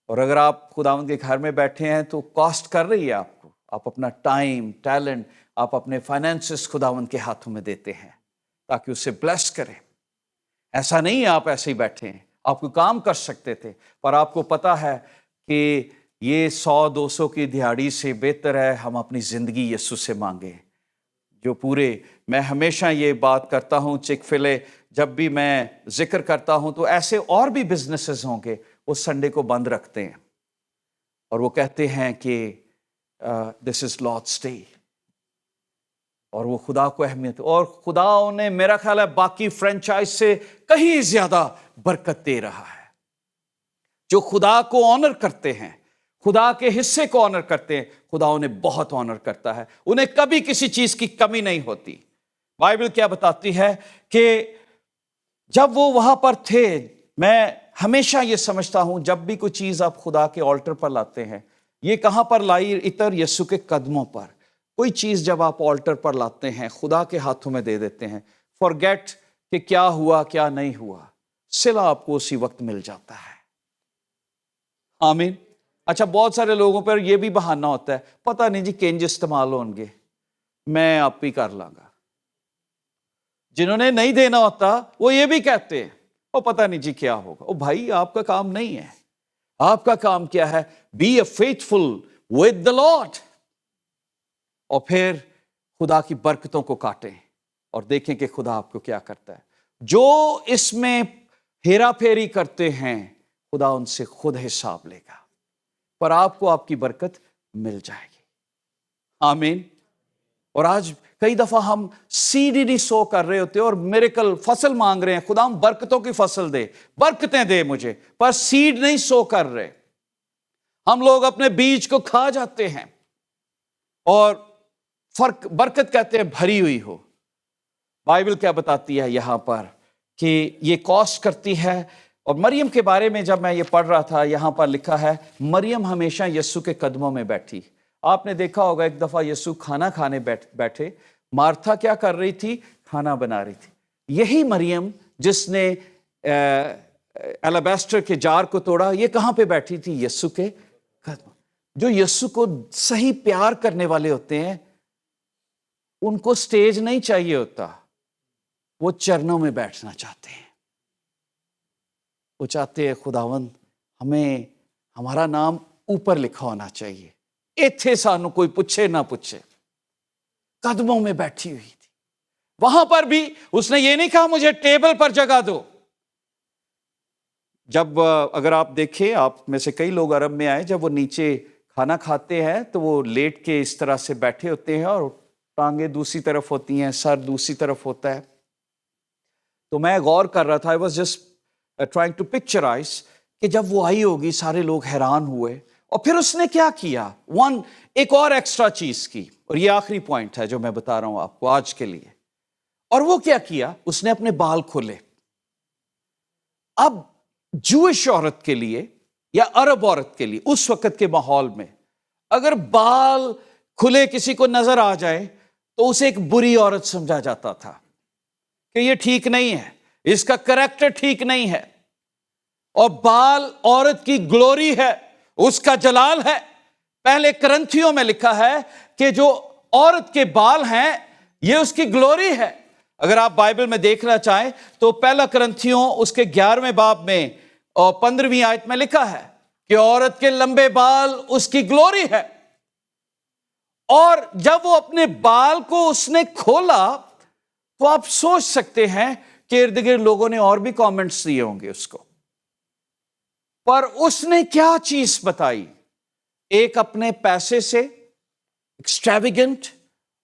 اور اگر آپ خداوند کے گھر میں بیٹھے ہیں تو کاسٹ کر رہی ہے آپ کو۔ آپ اپنا ٹائم، ٹیلنٹ، آپ اپنے فائنینسز خداوند کے ہاتھوں میں دیتے ہیں تاکہ اسے بلیس کریں۔ ایسا نہیں ہے آپ ایسے ہی بیٹھے ہیں، آپ کو کام کر سکتے تھے، پر آپ کو پتا ہے کہ یہ 100-200 کی دہاڑی سے بہتر ہے ہم اپنی زندگی یسوع سے مانگیں۔ جو پورے، میں ہمیشہ یہ بات کرتا ہوں، چیک فلے جب بھی میں ذکر کرتا ہوں تو ایسے اور بھی بزنسز ہوں گے، وہ سنڈے کو بند رکھتے ہیں اور وہ کہتے ہیں کہ دس از لارڈس ڈے، اور وہ خدا کو اہمیت، اور خدا انہیں میرا خیال ہے باقی فرینچائز سے کہیں زیادہ برکت دے رہا ہے۔ جو خدا کو آنر کرتے ہیں، خدا کے حصے کو آنر کرتے ہیں، خدا انہیں بہت آنر کرتا ہے، انہیں کبھی کسی چیز کی کمی نہیں ہوتی۔ بائبل کیا بتاتی ہے کہ جب وہ وہاں پر تھے، میں ہمیشہ یہ سمجھتا ہوں جب بھی کوئی چیز آپ خدا کے آلٹر پر لاتے ہیں، یہ کہاں پر لائی؟ عطر یسوع کے قدموں پر۔ کوئی چیز جب آپ آلٹر پر لاتے ہیں، خدا کے ہاتھوں میں دے دیتے ہیں، فارگیٹ کہ کیا ہوا کیا نہیں ہوا، صلہ آپ کو اسی وقت مل جاتا ہے۔ آمین۔ اچھا، بہت سارے لوگوں پر یہ بھی بہانہ ہوتا ہے، پتہ نہیں جی کنج استعمال ہوں گے، میں آپ ہی کر لاں گا۔ جنہوں نے نہیں دینا ہوتا وہ یہ بھی کہتے ہیں، وہ پتہ نہیں جی کیا ہوگا۔ او بھائی، آپ کا کام نہیں ہے، آپ کا کام کیا ہے؟ Be a faithful with the lord, اور پھر خدا کی برکتوں کو کاٹیں اور دیکھیں کہ خدا آپ کو کیا کرتا ہے۔ جو اس میں ہیرا پھیری کرتے ہیں، خدا ان سے خود حساب لے گا، پر آپ کو آپ کی برکت مل جائے گی۔ آمین۔ اور آج کئی دفعہ ہم سیڈ ہی نہیں سو کر رہے ہوتے اور میریکل فصل مانگ رہے ہیں، خدا ہم برکتوں کی فصل دے، برکتیں دے مجھے، پر سیڈ نہیں سو کر رہے۔ ہم لوگ اپنے بیج کو کھا جاتے ہیں اور برکت کہتے ہیں بھری ہوئی ہو۔ بائبل کیا بتاتی ہے یہاں پر کہ یہ کاسٹ کرتی ہے۔ اور مریم کے بارے میں جب میں یہ پڑھ رہا تھا، یہاں پر لکھا ہے مریم ہمیشہ یسوع کے قدموں میں بیٹھی۔ آپ نے دیکھا ہوگا ایک دفعہ یسوع کھانا کھانے بیٹھے، مارتھا کیا کر رہی تھی؟ کھانا بنا رہی تھی۔ یہی مریم جس نے الیبیسٹر کے جار کو توڑا، یہ کہاں پہ بیٹھی تھی؟ یسوع کے قدموں۔ جو یسوع کو صحیح پیار کرنے والے ہوتے ہیں، ان کو سٹیج نہیں چاہیے ہوتا، وہ چرنوں میں بیٹھنا چاہتے ہیں۔ وہ چاہتے ہیں خداوند ہمیں، ہمارا نام اوپر لکھا ہونا چاہیے، ایتھے سانو کوئی پوچھے نہ پوچھے۔ قدموں میں بیٹھی ہوئی تھی۔ وہاں پر بھی اس نے یہ نہیں کہا مجھے ٹیبل پر جگہ دو۔ جب اگر آپ دیکھیں، آپ میں سے کئی لوگ عرب میں آئے، جب وہ نیچے کھانا کھاتے ہیں تو وہ لیٹ کے اس طرح سے بیٹھے ہوتے ہیں اور ٹانگیں دوسری طرف ہوتی ہیں، سر دوسری طرف ہوتا ہے۔ تو میں غور کر رہا تھا، I was just trying to picturize کہ جب وہ آئی ہوگی سارے لوگ حیران ہوئے، اور پھر اس نے کیا کیا؟ ایک اور ایکسٹرا چیز کی، اور یہ آخری پوائنٹ ہے جو میں بتا رہا ہوں آپ کو آج کے لیے۔ اور وہ کیا کیا؟ اس نے اپنے بال کھولے۔ اب جوش عورت کے لیے یا عرب عورت کے لیے اس وقت کے ماحول میں اگر بال کھلے کسی کو نظر آ جائے تو اسے ایک بری عورت سمجھا جاتا تھا کہ یہ ٹھیک نہیں ہے، اس کا کریکٹر ٹھیک نہیں ہے۔ اور بال عورت کی گلوری ہے، اس کا جلال ہے۔ پہلے کرنتھیوں میں لکھا ہے کہ جو عورت کے بال ہیں یہ اس کی گلوری ہے۔ اگر آپ بائبل میں دیکھنا چاہیں تو پہلا کرنتھیوں اس کے 11ویں باب میں اور 15ویں آیت میں لکھا ہے کہ عورت کے لمبے بال اس کی گلوری ہے۔ اور جب وہ اپنے بال کو اس نے کھولا تو آپ سوچ سکتے ہیں کہ ارد گرد لوگوں نے اور بھی کامنٹس دیے ہوں گے اس کو، پر اس نے کیا چیز بتائی؟ ایک اپنے پیسے سے ایکسٹریویگنٹ،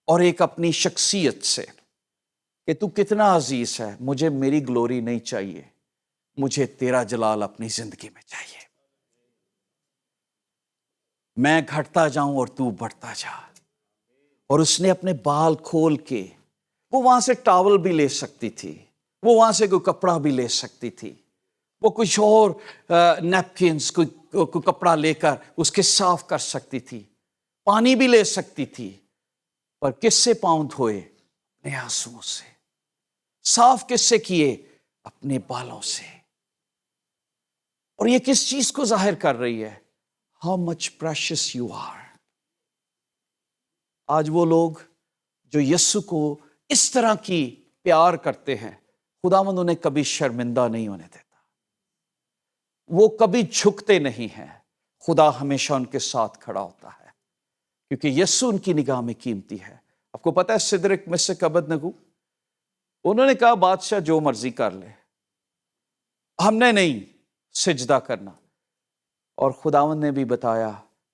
اور ایک اپنی شخصیت سے کہ تو کتنا عزیز ہے، مجھے میری گلوری نہیں چاہیے، مجھے تیرا جلال اپنی زندگی میں چاہیے۔ میں گھٹتا جاؤں اور تو بڑھتا جا۔ اور اس نے اپنے بال کھول کے، وہ وہاں سے ٹاول بھی لے سکتی تھی، وہ وہاں سے کوئی کپڑا بھی لے سکتی تھی، وہ کچھ اور نیپکنز کوئی کپڑا لے کر اس کے صاف کر سکتی تھی، پانی بھی لے سکتی تھی، پر کس سے پاؤں دھوئے؟ اپنے آنسوؤں سے۔ صاف کس سے کیے؟ اپنے بالوں سے۔ اور یہ کس چیز کو ظاہر کر رہی ہے؟ How much precious you are۔ آج وہ لوگ جو یسوع کو اس طرح کی پیار کرتے ہیں، خداوند انہیں کبھی شرمندہ نہیں ہونے دیتا، وہ کبھی جھکتے نہیں ہیں، خدا ہمیشہ ان کے ساتھ کھڑا ہوتا ہے، کیونکہ یسوع ان کی نگاہ میں قیمتی ہے۔ آپ کو پتہ ہے سدرک مسک ابدنگو، انہوں نے کہا بادشاہ جو مرضی کر لے، ہم نے نہیں سجدہ کرنا، اور خداوند نے بھی بتایا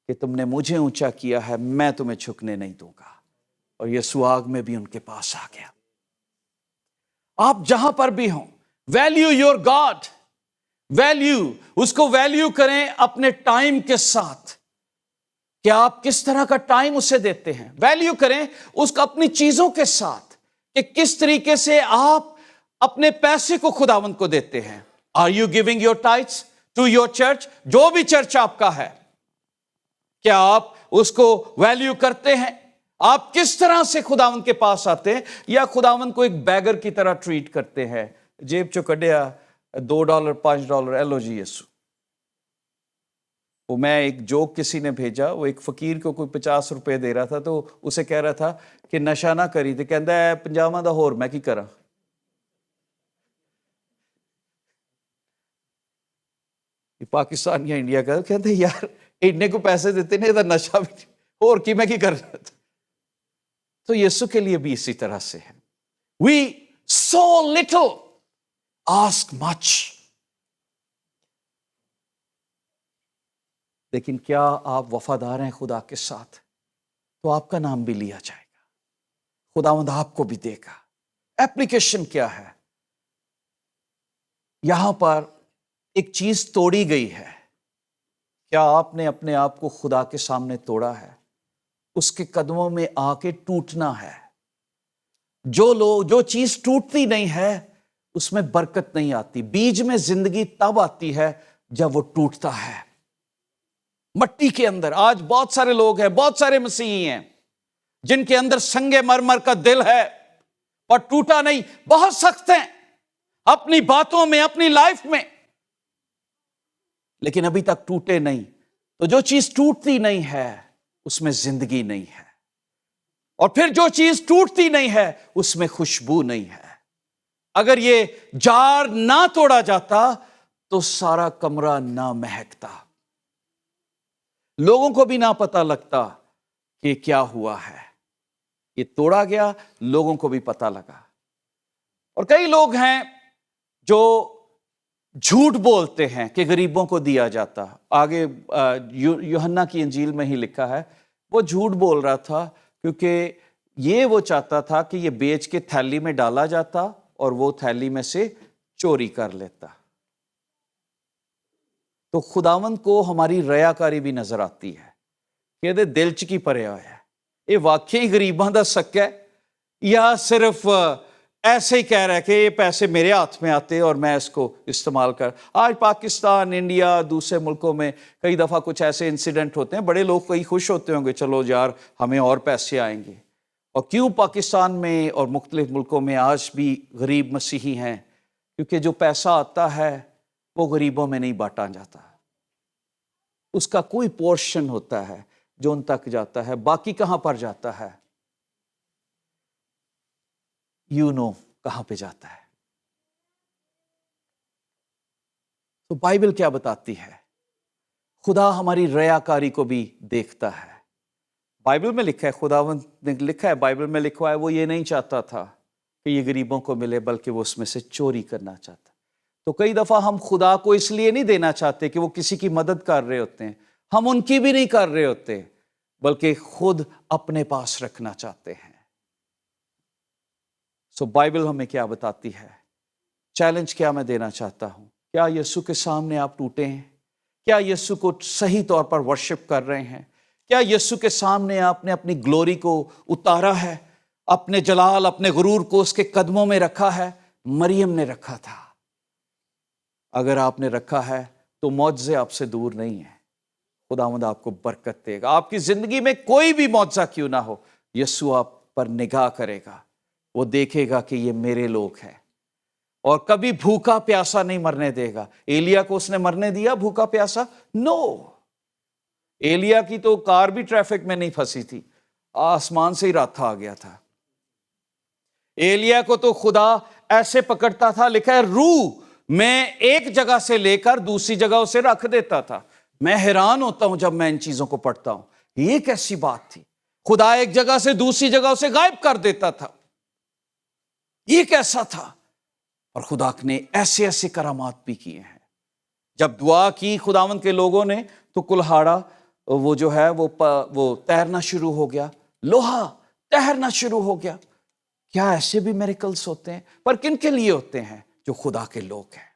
کہ تم نے مجھے اونچا کیا ہے، میں تمہیں جھکنے نہیں دوں گا، اور یسوع آگ میں بھی ان کے پاس آ گیا۔ آپ جہاں پر بھی ہوں، ویلیو یور گاڈ، ویلیو اس کو ویلیو کریں اپنے ٹائم کے ساتھ، کہ آپ کس طرح کا ٹائم اسے دیتے ہیں، ویلیو کریں اس کو اپنی چیزوں کے ساتھ، کہ کس طریقے سے آپ اپنے پیسے کو خداوند کو دیتے ہیں۔ Are you giving your tithes to your church? جو بھی چرچ آپ کا ہے، کیا آپ اس کو ویلیو کرتے ہیں؟ آپ کس طرح سے خداوند کے پاس آتے ہیں، یا خداوند کو ایک بیگر کی طرح ٹریٹ کرتے ہیں؟ جیب چو کڈیا $2 $5 ایلو جی یسو۔ وہ میں ایک جوک کسی نے بھیجا، وہ ایک فقیر کو کوئی $50 دے رہا تھا، تو اسے کہہ رہا تھا کہ نشہ نہ کری، تو کہندا ہے 50 دا ہور میں کی کراں۔ پاکستان یا انڈیا کا کہتے یار اتنے کو پیسے دیتے نہیں تو نشہ بھی اور کی میں کی کر رہا تھا۔ تو یسوع کے لیے بھی اسی طرح سے ہے۔ We so little ask much۔ لیکن کیا آپ وفادار ہیں خدا کے ساتھ، تو آپ کا نام بھی لیا جائے گا، خداوند آپ کو بھی دے گا۔ ایپلیکیشن کیا ہے؟ یہاں پر ایک چیز توڑی گئی ہے، کیا آپ نے اپنے آپ کو خدا کے سامنے توڑا ہے؟ اس کے قدموں میں آ کے ٹوٹنا ہے۔ جو چیز ٹوٹتی نہیں ہے اس میں برکت نہیں آتی۔ بیج میں زندگی تب آتی ہے جب وہ ٹوٹتا ہے۔ مٹی کے اندر آج بہت سارے لوگ ہیں، بہت سارے مسیحی ہیں جن کے اندر سنگ مرمر کا دل ہے اور ٹوٹا نہیں، بہت سخت ہیں اپنی باتوں میں، اپنی لائف میں، لیکن ابھی تک ٹوٹے نہیں۔ تو جو چیز ٹوٹتی نہیں ہے اس میں زندگی نہیں ہے، اور پھر جو چیز ٹوٹتی نہیں ہے اس میں خوشبو نہیں ہے۔ اگر یہ جار نہ توڑا جاتا تو سارا کمرہ نہ مہکتا، لوگوں کو بھی نہ پتہ لگتا کہ کیا ہوا ہے۔ یہ توڑا گیا، لوگوں کو بھی پتہ لگا۔ اور کئی لوگ ہیں جو جھوٹ بولتے ہیں کہ غریبوں کو دیا جاتا۔ آگے یوحنا کی انجیل میں ہی لکھا ہے، وہ جھوٹ بول رہا تھا کیونکہ یہ وہ چاہتا تھا کہ یہ بیچ کے تھیلی میں ڈالا جاتا اور وہ تھیلی میں سے چوری کر لیتا۔ تو خداوند کو ہماری ریاکاری بھی نظر آتی ہے کہ یہ دل چ کی پریا ہے، یہ واقعی غریباں دا سک ہے یا صرف ایسے ہی کہہ رہا ہے کہ یہ پیسے میرے ہاتھ میں آتے اور میں اس کو استعمال کر۔ آج پاکستان، انڈیا، دوسرے ملکوں میں کئی دفعہ کچھ ایسے انسیڈنٹ ہوتے ہیں، بڑے لوگ کئی خوش ہوتے ہوں گے، چلو یار ہمیں اور پیسے آئیں گے۔ اور کیوں پاکستان میں اور مختلف ملکوں میں آج بھی غریب مسیحی ہیں؟ کیونکہ جو پیسہ آتا ہے وہ غریبوں میں نہیں بانٹا جاتا، اس کا کوئی پورشن ہوتا ہے جو ان تک جاتا ہے، باقی کہاں پر جاتا ہے؟ کہاں پہ جاتا ہے؟ تو بائبل کیا بتاتی ہے؟ خدا ہماری ریاکاری کو بھی دیکھتا ہے۔ بائبل میں لکھا ہے، خداوند نے لکھا ہے، بائبل میں لکھا ہے، وہ یہ نہیں چاہتا تھا کہ یہ غریبوں کو ملے، بلکہ وہ اس میں سے چوری کرنا چاہتا۔ تو کئی دفعہ ہم خدا کو اس لیے نہیں دینا چاہتے کہ وہ کسی کی مدد کر رہے ہوتے ہیں، ہم ان کی بھی نہیں کر رہے ہوتے، بلکہ خود اپنے پاس رکھنا چاہتے ہیں۔ سو بائبل ہمیں کیا بتاتی ہے؟ چیلنج کیا میں دینا چاہتا ہوں، کیا یسوع کے سامنے آپ ٹوٹے ہیں؟ کیا یسوع کو صحیح طور پر ورشپ کر رہے ہیں؟ کیا یسوع کے سامنے آپ نے اپنی گلوری کو اتارا ہے؟ اپنے جلال، اپنے غرور کو اس کے قدموں میں رکھا ہے؟ مریم نے رکھا تھا۔ اگر آپ نے رکھا ہے تو معجزے آپ سے دور نہیں ہیں۔ خداوند آپ کو برکت دے گا۔ آپ کی زندگی میں کوئی بھی معجزہ کیوں نہ ہو، یسوع آپ پر نگاہ کرے گا، وہ دیکھے گا کہ یہ میرے لوگ ہیں، اور کبھی بھوکا پیاسا نہیں مرنے دے گا۔ ایلیا کو اس نے مرنے دیا بھوکا پیاسا؟ نو۔ ایلیا کی تو کار بھی ٹریفک میں نہیں پھنسی تھی، آسمان سے ہی رات آ گیا تھا۔ ایلیا کو تو خدا ایسے پکڑتا تھا، لکھا ہے روح میں ایک جگہ سے لے کر دوسری جگہ اسے رکھ دیتا تھا۔ میں حیران ہوتا ہوں جب میں ان چیزوں کو پڑھتا ہوں، یہ کیسی بات تھی؟ خدا ایک جگہ سے دوسری جگہ اسے غائب کر دیتا تھا، یہ کیسا تھا؟ اور خدا نے ایسے ایسے کرامات بھی کیے ہیں۔ جب دعا کی خداوند کے لوگوں نے تو کلہاڑا وہ جو ہے وہ تیرنا شروع ہو گیا، لوہا تیرنا شروع ہو گیا۔ کیا ایسے بھی میریکلز ہوتے ہیں؟ پر کن کے لیے ہوتے ہیں؟ جو خدا کے لوگ ہیں،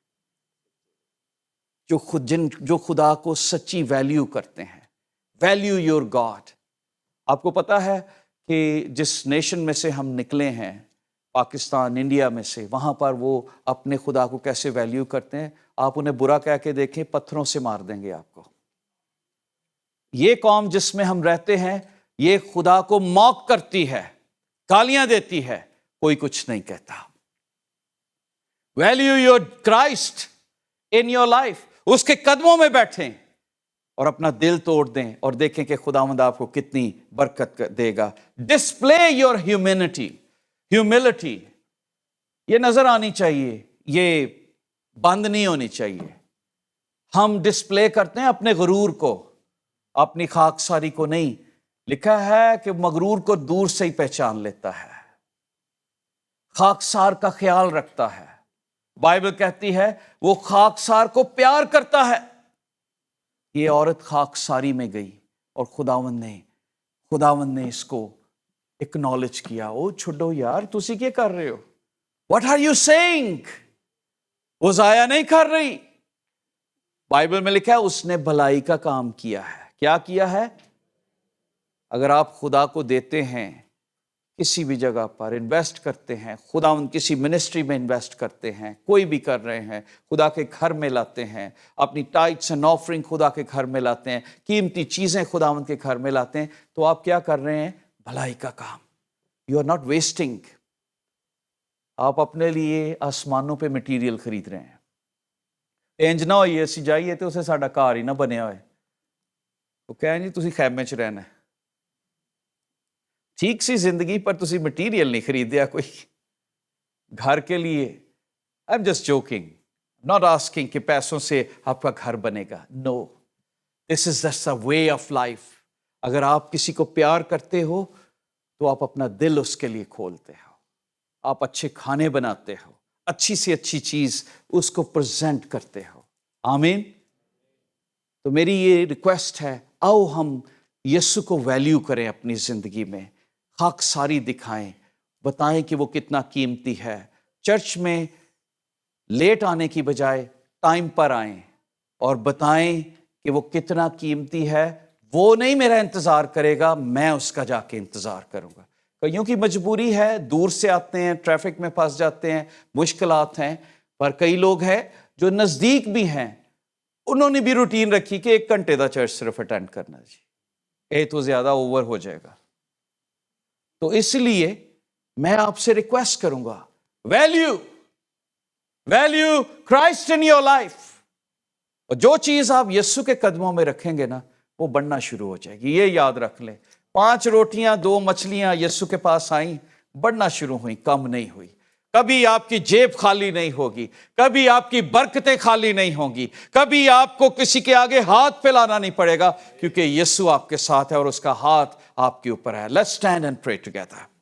جو خدا کو سچی ویلیو کرتے ہیں۔ Value your God. آپ کو پتا ہے کہ جس نیشن میں سے ہم نکلے ہیں، پاکستان، انڈیا میں سے، وہاں پر وہ اپنے خدا کو کیسے ویلیو کرتے ہیں؟ آپ انہیں برا کہہ کے دیکھیں، پتھروں سے مار دیں گے آپ کو۔ یہ قوم جس میں ہم رہتے ہیں، یہ خدا کو موک کرتی ہے، گالیاں دیتی ہے، کوئی کچھ نہیں کہتا۔ Value your Christ in your life. اس کے قدموں میں بیٹھیں اور اپنا دل توڑ دیں اور دیکھیں کہ خداوند آپ کو کتنی برکت دے گا۔ ڈسپلے یور ہیومینٹی، ہیوملٹی، یہ نظر آنی چاہیے، یہ بند نہیں ہونی چاہیے۔ ہم ڈسپلے کرتے ہیں اپنے غرور کو، اپنی خاکساری کو نہیں۔ لکھا ہے کہ مغرور کو دور سے ہی پہچان لیتا ہے، خاکسار کا خیال رکھتا ہے۔ بائبل کہتی ہے وہ خاکسار کو پیار کرتا ہے۔ یہ عورت خاکساری میں گئی اور خداوند نے اس کو اکنالج کیا۔ او چھوڑو یار، تسی کیا کر رہے ہو؟ What are you saying? وہ ضائع نہیں کر رہی۔ بائبل میں لکھا ہے اس نے بھلائی کا کام کیا ہے۔ کیا کیا ہے؟ اگر آپ خدا کو دیتے ہیں، کسی بھی جگہ پر انویسٹ کرتے ہیں، خداوند کسی منسٹری میں انویسٹ کرتے ہیں، کوئی بھی کر رہے ہیں، خدا کے گھر میں لاتے ہیں، اپنی ٹائٹس اینڈ آفرنگ خدا کے گھر میں لاتے ہیں، قیمتی چیزیں خداوند کے گھر میں لاتے ہیں، تو آپ کیا کر رہے ہیں؟ بھلائی کا کام۔ You are not wasting. آپ اپنے لیے آسمانوں پہ مٹیریل خرید رہے ہیں۔ انج نہ ہوئی اسی جائیے تو اسے ساڈا گھر ہی نہ بنیا ہوئے، وہ کہیں جی تسی خیمے چ رہنا ہے۔ ٹھیک سی زندگی پر تسی مٹیریل نہیں خریدیا کوئی گھر کے لیے۔ I am just joking, not asking کہ پیسوں سے آپ کا گھر بنے گا۔ No, this is just a way of life. اگر آپ کسی کو پیار کرتے ہو تو آپ اپنا دل اس کے لیے کھولتے ہو، آپ اچھے کھانے بناتے ہو، اچھی سے اچھی چیز اس کو پریزنٹ کرتے ہو۔ آمین۔ تو میری یہ ریکویسٹ ہے، آؤ ہم یسوع کو ویلیو کریں اپنی زندگی میں، خاکساری دکھائیں، بتائیں کہ وہ کتنا قیمتی ہے۔ چرچ میں لیٹ آنے کی بجائے ٹائم پر آئیں اور بتائیں کہ وہ کتنا قیمتی ہے۔ وہ نہیں میرا انتظار کرے گا، میں اس کا جا کے انتظار کروں گا۔ کئیوں کی مجبوری ہے، دور سے آتے ہیں، ٹریفک میں پھنس جاتے ہیں، مشکلات ہیں، پر کئی لوگ ہیں جو نزدیک بھی ہیں، انہوں نے بھی روٹین رکھی کہ 1 گھنٹے دا چرچ صرف اٹینڈ کرنا جی، یہ تو زیادہ اوور ہو جائے گا۔ تو اس لیے میں آپ سے ریکویسٹ کروں گا، value Christ in your life. اور جو چیز آپ یسوع کے قدموں میں رکھیں گے نا، وہ بڑھنا شروع ہو جائے گی۔ یہ یاد رکھ لیں، 5 روٹیاں 2 مچھلیاں یسوع کے پاس آئیں، بڑھنا شروع ہوئیں، کم نہیں ہوئی۔ کبھی آپ کی جیب خالی نہیں ہوگی، کبھی آپ کی برکتیں خالی نہیں ہوں گی، کبھی آپ کو کسی کے آگے ہاتھ پھیلانا نہیں پڑے گا، کیونکہ یسوع آپ کے ساتھ ہے اور اس کا ہاتھ آپ کے اوپر ہے۔ لیٹس اسٹینڈ اینڈ پرے ٹوگیدر۔